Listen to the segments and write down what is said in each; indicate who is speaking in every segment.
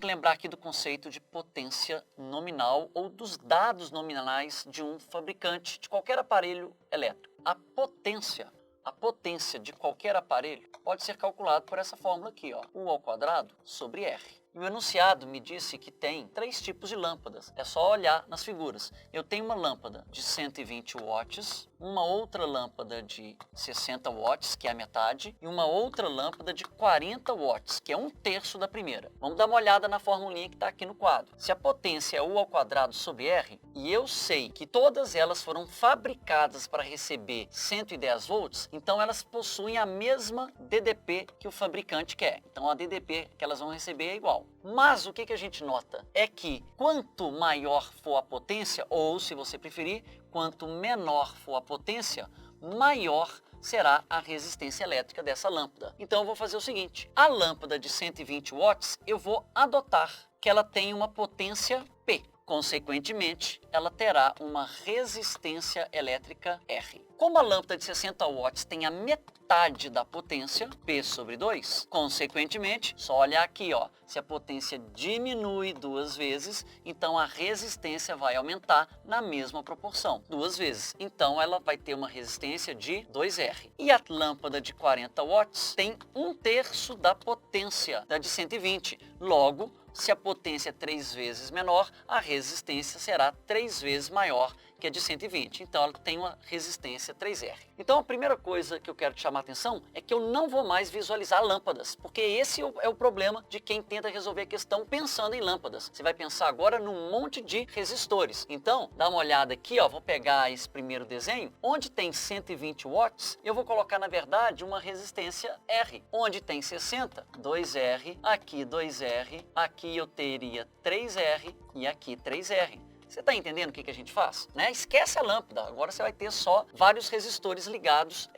Speaker 1: lembrar aqui do conceito de potência nominal ou dos dados nominais de um fabricante de qualquer aparelho elétrico. A potência de qualquer aparelho pode ser calculada por essa fórmula aqui, ó, U ao quadrado sobre R. E o enunciado me disse que tem 3 tipos de lâmpadas. É só olhar nas figuras. Eu tenho uma lâmpada de 120 watts, uma outra lâmpada de 60 watts, que é a metade, e uma outra lâmpada de 40 watts, que é 1/3 da primeira. Vamos dar uma olhada na formulinha que está aqui no quadro. Se a potência é U ao quadrado sobre R, e eu sei que todas elas foram fabricadas para receber 110 volts, então elas possuem a mesma DDP que o fabricante quer. Então a DDP que elas vão receber é igual. Mas o que a gente nota é que quanto maior for a potência, ou se você preferir, quanto menor for a potência, maior será a resistência elétrica dessa lâmpada. Então eu vou fazer o seguinte, a lâmpada de 120 watts eu vou adotar que ela tenha uma potência P. Consequentemente, ela terá uma resistência elétrica R. Como a lâmpada de 60 watts tem a metade da potência, P sobre 2, consequentemente, só olhar aqui, ó, se a potência diminui 2 vezes, então a resistência vai aumentar na mesma proporção, 2 vezes. Então ela vai ter uma resistência de 2R. E a lâmpada de 40 watts tem 1/3 da potência da de 120. Logo, se a potência é 3 vezes menor, a resistência será 3 vezes maior que a de 120. Então ela tem uma resistência 3R. Então a primeira coisa que eu quero te chamar a atenção é que eu não vou mais visualizar lâmpadas, porque esse é o problema de quem tenta resolver a questão pensando em lâmpadas. Você vai pensar agora num monte de resistores. Então, dá uma olhada aqui, ó, vou pegar esse primeiro desenho, onde tem 120 watts, eu vou colocar na verdade uma resistência R. Onde tem 60, 2R, aqui 2R, aqui eu teria 3R e aqui 3R. Você está entendendo o que a gente faz? Né? Esquece a lâmpada, agora você vai ter só vários resistores ligados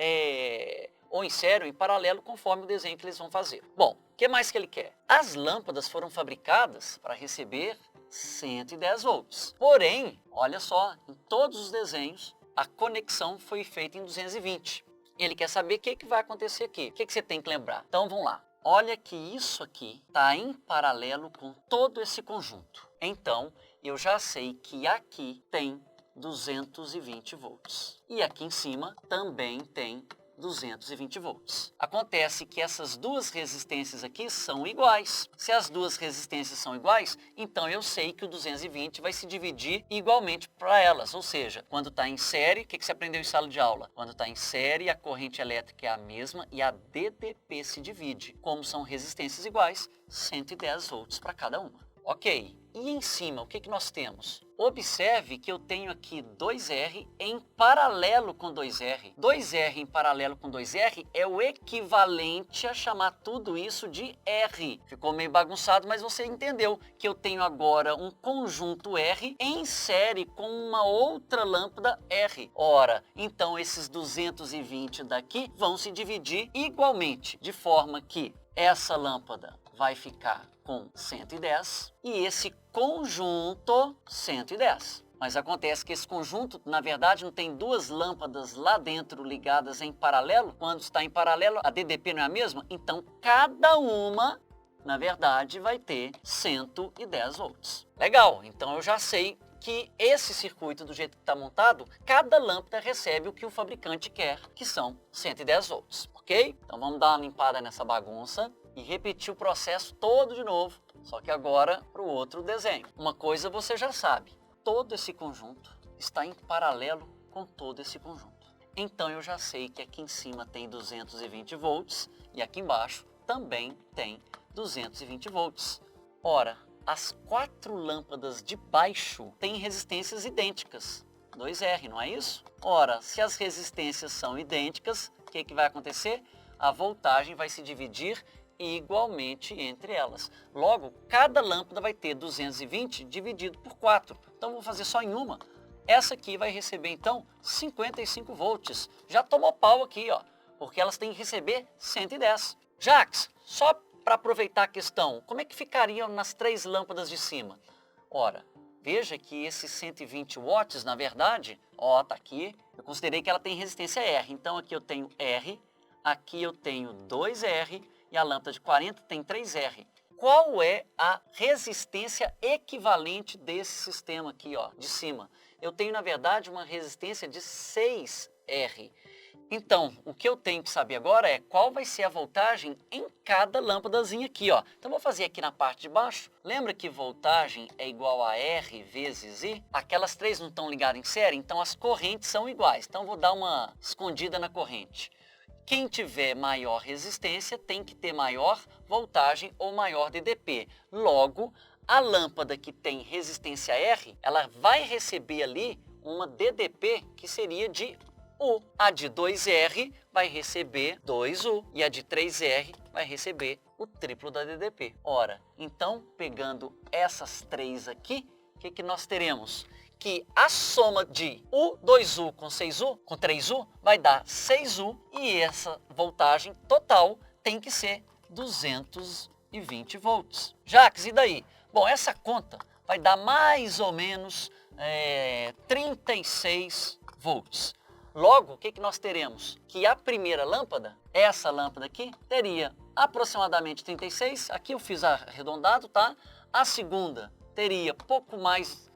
Speaker 1: ou em série ou em paralelo, conforme o desenho que eles vão fazer. Bom, o que mais que ele quer? As lâmpadas foram fabricadas para receber 110 volts. Porém, olha só, em todos os desenhos, a conexão foi feita em 220. Ele quer saber o que vai acontecer aqui. O que você tem que lembrar? Então, vamos lá. Olha que isso aqui está em paralelo com todo esse conjunto. Então, eu já sei que aqui tem 220 volts. E aqui em cima também tem 220 volts. Acontece que essas duas resistências aqui são iguais. Se as duas resistências são iguais, então eu sei que o 220 vai se dividir igualmente para elas. Ou seja, quando está em série, o que você aprendeu em sala de aula? Quando está em série, a corrente elétrica é a mesma e a DDP se divide. Como são resistências iguais, 110 volts para cada uma. Ok, e em cima o que nós temos? Observe que eu tenho aqui 2R em paralelo com 2R. 2R em paralelo com 2R é o equivalente a chamar tudo isso de R. Ficou meio bagunçado, mas você entendeu que eu tenho agora um conjunto R em série com uma outra lâmpada R. Ora, então esses 220 daqui vão se dividir igualmente, de forma que essa lâmpada vai ficar com 110 e esse conjunto 110. Mas acontece que esse conjunto, na verdade, não tem duas lâmpadas lá dentro ligadas em paralelo. Quando está em paralelo, a DDP não é a mesma? Então, cada uma, na verdade, vai ter 110 volts. Legal, então eu já sei que esse circuito, do jeito que está montado, cada lâmpada recebe o que o fabricante quer, que são 110 volts, ok? Então vamos dar uma limpada nessa bagunça e repetir o processo todo de novo, só que agora para o outro desenho. Uma coisa você já sabe, todo esse conjunto está em paralelo com todo esse conjunto. Então eu já sei que aqui em cima tem 220 volts e aqui embaixo também tem 220 volts. Ora, as 4 lâmpadas de baixo têm resistências idênticas, 2R, não é isso? Ora, se as resistências são idênticas, o que vai acontecer? A voltagem vai se dividir igualmente entre elas. Logo, cada lâmpada vai ter 220 dividido por 4. Então, vou fazer só em uma. Essa aqui vai receber, então, 55 volts. Já tomou pau aqui, ó, porque elas têm que receber 110. Jacques, só para aproveitar a questão, como é que ficariam nas 3 lâmpadas de cima? Ora, veja que esses 120 watts, na verdade, ó, tá aqui, eu considerei que ela tem resistência R. Então, aqui eu tenho R, aqui eu tenho 2R, e a lâmpada de 40 tem 3R. qual é a resistência equivalente desse sistema aqui, ó, de cima? Eu tenho, na verdade, uma resistência de 6R. Então, o que eu tenho que saber agora é qual vai ser a voltagem em cada lâmpadazinha aqui, ó. Então, vou fazer aqui na parte de baixo. Lembra que voltagem é igual a R vezes I? Aquelas três não estão ligadas em série, então as correntes são iguais. Então, vou dar uma escondida na corrente. Quem tiver maior resistência tem que ter maior voltagem ou maior DDP. Logo, a lâmpada que tem resistência R, ela vai receber ali uma DDP que seria de U. A de 2R vai receber 2U e a de 3R vai receber o triplo da DDP. Ora, então, pegando essas três aqui, o que nós teremos? Que a soma de U, 2U com 6U, com 3U, vai dar 6U e essa voltagem total tem que ser 220 volts. Jacques, e daí? Bom, essa conta vai dar mais ou menos 36 volts. Logo, o que nós teremos? Que a primeira lâmpada, essa lâmpada aqui, teria aproximadamente 36, aqui eu fiz arredondado, tá? A segunda teria pouco mais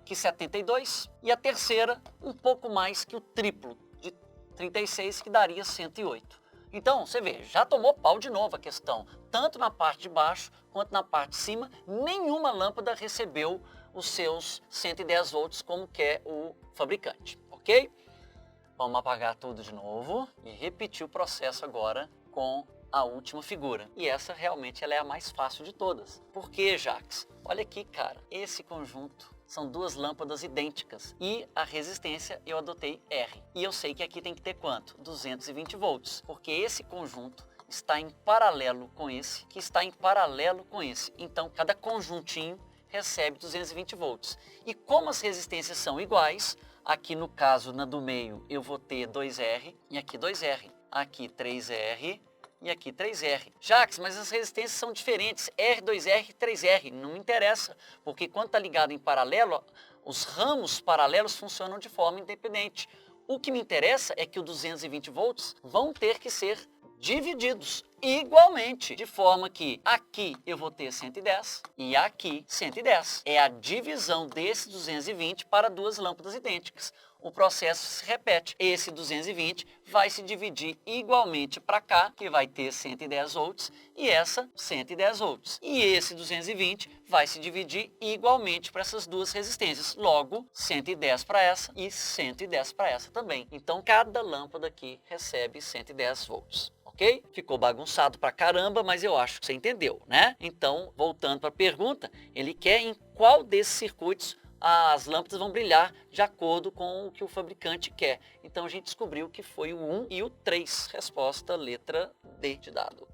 Speaker 1: que 72 e a terceira um pouco mais que o triplo de 36, que daria 108. Então, você vê, já tomou pau de novo a questão. Tanto na parte de baixo quanto na parte de cima, nenhuma lâmpada recebeu os seus 110 volts como quer o fabricante, ok? Vamos apagar tudo de novo e repetir o processo agora com a última figura. E essa realmente ela é a mais fácil de todas. Por quê, Jacques? Olha aqui, cara, esse conjunto são duas lâmpadas idênticas e a resistência eu adotei R. E eu sei que aqui tem que ter quanto? 220 volts, porque esse conjunto está em paralelo com esse, que está em paralelo com esse. Então, cada conjuntinho recebe 220 volts. E como as resistências são iguais, aqui no caso, na do meio, eu vou ter 2R e aqui 2R. Aqui 3R e aqui 3R. Jacques, mas as resistências são diferentes, R, 2R e 3R. Não me interessa, porque quando está ligado em paralelo, os ramos paralelos funcionam de forma independente. O que me interessa é que os 220 volts vão ter que ser divididos igualmente, de forma que aqui eu vou ter 110 e aqui 110. É a divisão desse 220 para duas lâmpadas idênticas. O processo se repete. Esse 220 vai se dividir igualmente para cá, que vai ter 110 volts, e essa 110 volts. E esse 220 vai se dividir igualmente para essas duas resistências. Logo, 110 para essa e 110 para essa também. Então, cada lâmpada aqui recebe 110 volts. Ok? Ficou bagunçado pra caramba, mas eu acho que você entendeu, né? Então, voltando para a pergunta, ele quer em qual desses circuitos as lâmpadas vão brilhar de acordo com o que o fabricante quer. Então, a gente descobriu que foi o 1 e o 3. Resposta, letra D de dado.